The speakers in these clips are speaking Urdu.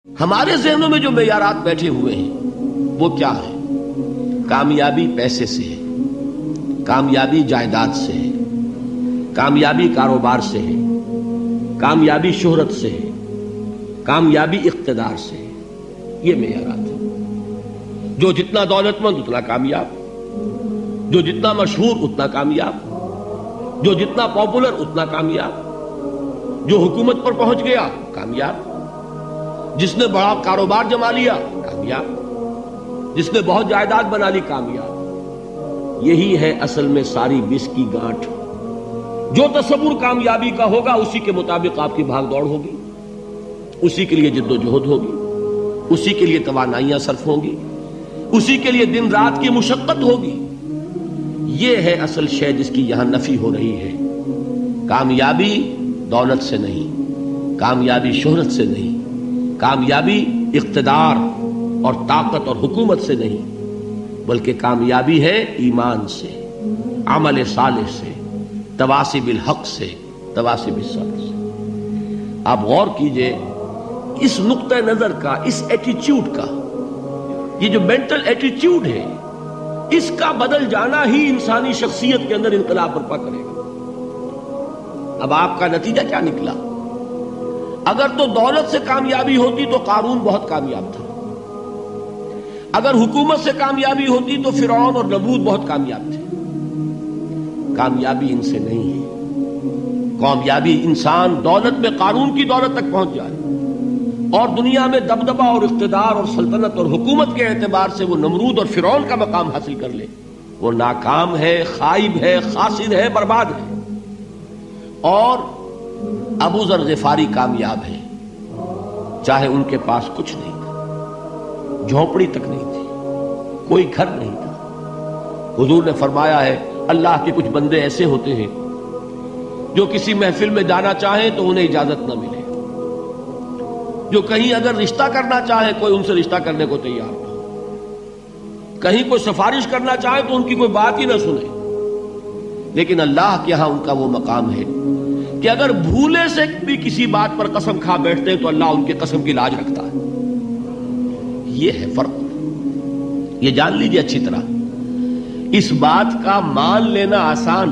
ہمارے ذہنوں میں جو معیارات بیٹھے ہوئے ہیں وہ کیا ہے؟ کامیابی پیسے سے ہے، کامیابی جائیداد سے ہے، کامیابی کاروبار سے ہے، کامیابی شہرت سے ہے، کامیابی اقتدار سے ہے. یہ معیارات ہیں. جو جتنا دولت مند اتنا کامیاب، جو جتنا مشہور اتنا کامیاب، جو جتنا پاپولر اتنا کامیاب، جو حکومت پر پہنچ گیا کامیاب، جس نے بڑا کاروبار جما لیا کامیاب، جس نے بہت جائیداد بنا لی کامیاب. یہی ہے اصل میں ساری بس کی گانٹھ. جو تصور کامیابی کا ہوگا اسی کے مطابق آپ کی بھاگ دوڑ ہوگی، اسی کے لیے جد و جہد ہوگی، اسی کے لیے توانائیاں صرف ہوں گی، اسی کے لیے دن رات کی مشقت ہوگی. یہ ہے اصل شے جس کی یہاں نفی ہو رہی ہے. کامیابی دولت سے نہیں، کامیابی شہرت سے نہیں، کامیابی اقتدار اور طاقت اور حکومت سے نہیں، بلکہ کامیابی ہے ایمان سے، عمل صالح سے، تواصی بالحق سے، تواصی بالصبر سے. آپ غور کیجئے اس نقطہ نظر کا، اس ایٹیچیوڈ کا، یہ جو مینٹل ایٹیچیوڈ ہے اس کا بدل جانا ہی انسانی شخصیت کے اندر انقلاب برپا کرے گا. اب آپ کا نتیجہ کیا نکلا؟ اگر تو دولت سے کامیابی ہوتی تو قارون بہت کامیاب تھا، اگر حکومت سے کامیابی ہوتی تو فرعون اور نمرود بہت کامیاب تھے. کامیابی ان سے نہیں ہے. کامیابی انسان دولت میں قارون کی دولت تک پہنچ جائے اور دنیا میں دبدبہ اور اقتدار اور سلطنت اور حکومت کے اعتبار سے وہ نمرود اور فرعون کا مقام حاصل کر لے، وہ ناکام ہے، خائب ہے، خاسر ہے، برباد ہے. اور ابو ذر غفاری کامیاب ہے، چاہے ان کے پاس کچھ نہیں تھا، جھونپڑی تک نہیں تھی، کوئی گھر نہیں تھا. حضور نے فرمایا ہے اللہ کے کچھ بندے ایسے ہوتے ہیں جو کسی محفل میں جانا چاہیں تو انہیں اجازت نہ ملے، جو کہیں اگر رشتہ کرنا چاہیں کوئی ان سے رشتہ کرنے کو تیار نہ، کہیں کوئی سفارش کرنا چاہے تو ان کی کوئی بات ہی نہ سنے. لیکن اللہ کے ہاں ان کا وہ مقام ہے کہ اگر بھولے سے بھی کسی بات پر قسم کھا بیٹھتے ہیں تو اللہ ان کے قسم کی لاج رکھتا ہے. یہ ہے فرق. یہ جان لیجیے اچھی طرح. اس بات کا مان لینا آسان،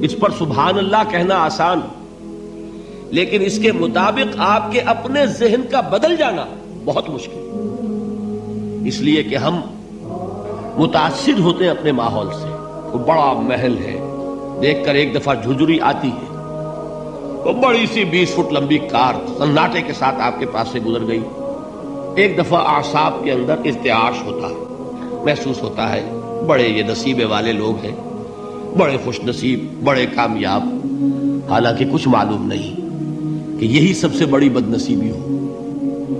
اس پر سبحان اللہ کہنا آسان، لیکن اس کے مطابق آپ کے اپنے ذہن کا بدل جانا بہت مشکل. اس لیے کہ ہم متاثر ہوتے ہیں اپنے ماحول سے. وہ بڑا محل ہے، دیکھ کر ایک دفعہ جھجری آتی ہے، وہ بڑی سی 20 فٹ لمبی کار سناٹے کے ساتھ آپ کے پاس سے گزر گئی. ایک دفعہ اعصاب کے اندر ارتعاش ہوتا ہے، محسوس ہوتا ہے بڑے یہ نصیبے والے لوگ ہیں، بڑے خوش نصیب، بڑے کامیاب. حالانکہ کچھ معلوم نہیں کہ یہی سب سے بڑی بد نصیبی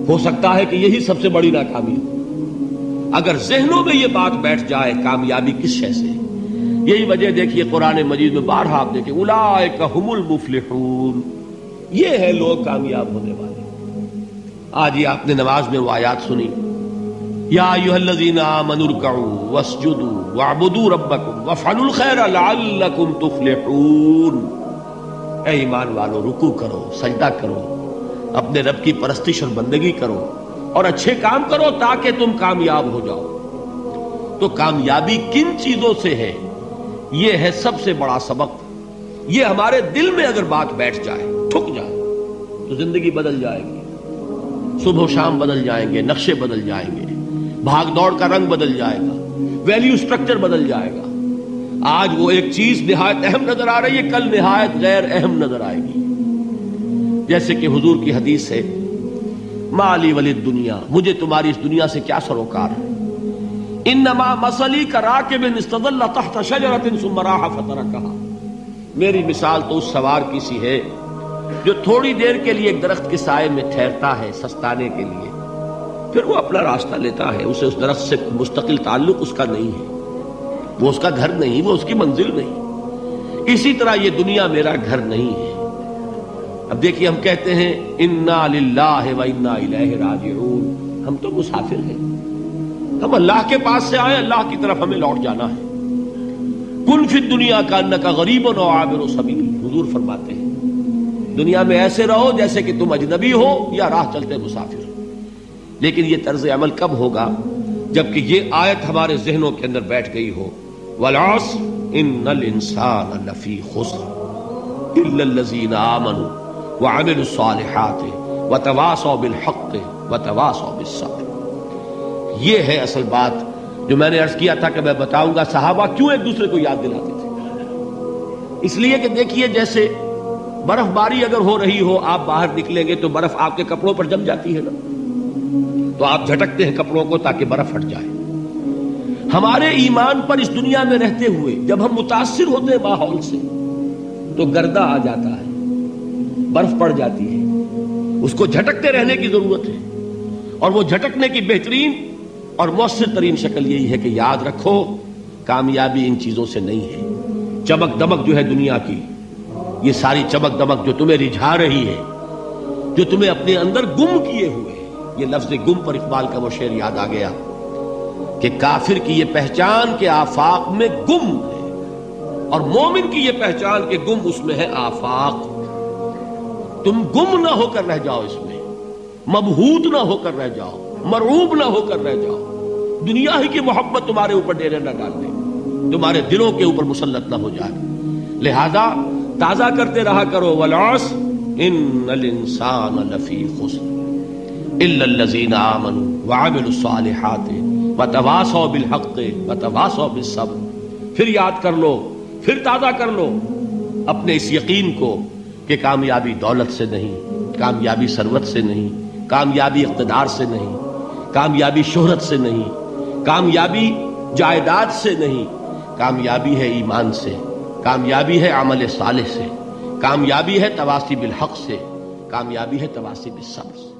ہو سکتا ہے کہ یہی سب سے بڑی ناکامی ہو. اگر ذہنوں میں یہ بات بیٹھ جائے کامیابی کس شے سے. یہی وجہ دیکھیے قرآن مجید میں بارہا آپ دیکھیں اولئک ھم المفلحون، یہ ہے لوگ کامیاب ہونے والے. آج ہی آپ نے نماز میں وہ آیات سنی، یا ایھا الذین آمنوا ارکعوا واسجدوا واعبدوا ربکم وافعلوا الخیر لعلکم تفلحون. اے ایمان والو، رکوع کرو، سجدہ کرو، اپنے رب کی پرستش اور بندگی کرو اور اچھے کام کرو تاکہ تم کامیاب ہو جاؤ. تو کامیابی کن چیزوں سے ہے؟ یہ ہے سب سے بڑا سبق. یہ ہمارے دل میں اگر بات بیٹھ جائے، ٹھک جائے، تو زندگی بدل جائے گی. صبح و شام بدل جائیں گے، نقشے بدل جائیں گے، بھاگ دوڑ کا رنگ بدل جائے گا، ویلیو سٹرکچر بدل جائے گا. آج وہ ایک چیز نہایت اہم نظر آ رہی ہے، کل نہایت غیر اہم نظر آئے گی. جیسے کہ حضور کی حدیث ہے مالی ولی دنیا، مجھے تمہاری اس دنیا سے کیا سروکار ہے. انما مثلی کراکب استظل تحت شجرۃ ثم راح فترکها، میری مثال تو اس سوار کی سی ہے جو تھوڑی دیر کے لیے ایک درخت کے سائے میں ٹھہرتا ہے سستانے کے لیے، پھر وہ اپنا راستہ لیتا ہے. اسے اس درخت سے مستقل تعلق اس کا نہیں ہے، وہ اس کا گھر نہیں، وہ اس کی منزل نہیں. اسی طرح یہ دنیا میرا گھر نہیں ہے. اب دیکھیے ہم کہتے ہیں انا للہ و انا الیہ راجعون، ہم تو مسافر ہیں، ہم اللہ کے پاس سے آئے، اللہ کی طرف ہمیں لوٹ جانا ہے. کن فی الدنیا کانک غریب و عابر سبیل، حضور فرماتے ہیں دنیا میں ایسے رہو جیسے کہ تم اجنبی ہو یا راہ چلتے مسافر. لیکن یہ طرز عمل کب ہوگا؟ جبکہ یہ آیت ہمارے ذہنوں کے اندر بیٹھ گئی ہو، والعصر ان الانسان لفی خسر الا الذین آمنوا وعملوا الصالحات وتواصوا بالحق وتواصوا بالصبر۔ یہ ہے اصل بات جو میں نے عرض کیا تھا کہ میں بتاؤں گا صحابہ کیوں ایک دوسرے کو یاد دلاتے تھے۔ اس لیے کہ دیکھیے جیسے برف باری اگر ہو رہی ہو، آپ باہر نکلیں گے تو برف آپ کے کپڑوں پر جم جاتی ہے نا، تو آپ جھٹکتے ہیں کپڑوں کو تاکہ برف ہٹ جائے۔ ہمارے ایمان پر اس دنیا میں رہتے ہوئے جب ہم متاثر ہوتے ہیں ماحول سے تو گردہ آ جاتا ہے، برف پڑ جاتی ہے، اس کو جھٹکتے رہنے کی ضرورت ہے۔ اور وہ جھٹکنے کی بہترین اور مؤثر ترین شکل یہی ہے کہ یاد رکھو کامیابی ان چیزوں سے نہیں ہے۔ چمک دمک جو ہے دنیا کی، یہ ساری چمک دمک جو تمہیں رجھا رہی ہے، جو تمہیں اپنے اندر گم کیے ہوئے، یہ لفظ گم پر اقبال کا وہ شعر یاد آ گیا کہ کافر کی یہ پہچان کے آفاق میں گم ہے، اور مومن کی یہ پہچان کے گم اس میں ہے آفاق۔ تم گم نہ ہو کر رہ جاؤ اس میں، مبہوت نہ ہو کر رہ جاؤ، مرعوب نہ ہو کر رہ جاؤ، دنیا ہی کی محبت تمہارے اوپر ڈیرے نہ ڈال دے، تمہارے دلوں کے اوپر مسلط نہ ہو جائے۔ لہذا تازہ کرتے رہا کرو، والعصر ان الانسان لفی خسر الا الذین آمنوا وعملوا الصالحات وتواصوا بالحق وتواصوا بالصبر۔ پھر یاد کر لو، پھر تازہ کر لو اپنے اس یقین کو کہ کامیابی دولت سے نہیں، کامیابی ثروت سے نہیں، کامیابی اقتدار سے نہیں، کامیابی شہرت سے نہیں، کامیابی جائیداد سے نہیں، کامیابی ہے ایمان سے، کامیابی ہے عمل صالح سے، کامیابی ہے تواصی بالحق سے، کامیابی ہے تواصی بالصبر سے۔